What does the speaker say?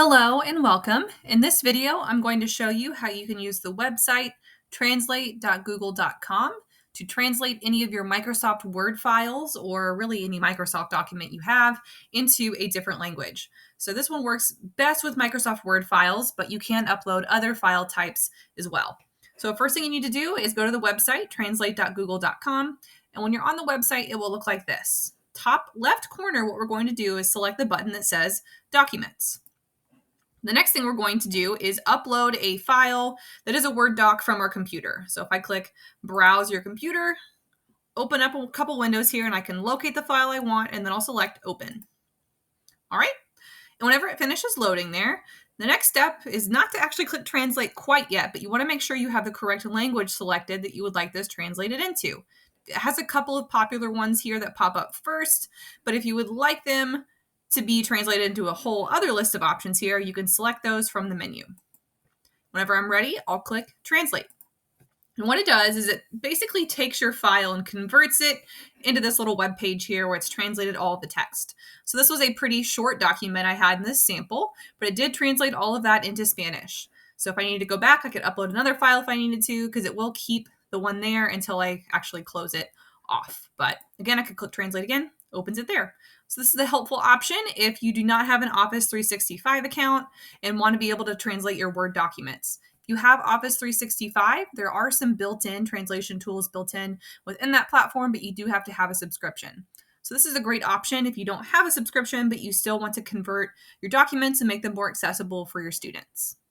Hello and welcome. In this video, I'm going to show you how you can use the website translate.google.com to translate any of your Microsoft Word files or really any Microsoft document you have into a different language. So this one works best with Microsoft Word files, but you can upload other file types as well. So first thing you need to do is go to the website translate.google.com, and when you're on the website, it will look like this. Top left corner, what we're going to do is select the button that says Documents. The next thing we're going to do is upload a file that is a Word doc from our computer. So if I click Browse your computer, open up a couple windows here, and I can locate the file I want, and then I'll select Open. All right. And whenever it finishes loading there, the next step is not to actually click Translate quite yet, but you want to make sure you have the correct language selected that you would like this translated into. It has a couple of popular ones here that pop up first, but if you would like them to be translated into a whole other list of options here, you can select those from the menu. Whenever I'm ready, I'll click Translate. And what it does is it basically takes your file and converts it into this little web page here where it's translated all of the text. So this was a pretty short document I had in this sample, but it did translate all of that into Spanish. So if I needed to go back, I could upload another file if I needed to, because it will keep the one there until I actually close it off. But again, I could click Translate again, opens it there. So this is a helpful option if you do not have an Office 365 account and want to be able to translate your Word documents. If you have Office 365, there are some built-in translation tools built in within that platform, but you do have to have a subscription. So this is a great option if you don't have a subscription, but you still want to convert your documents and make them more accessible for your students.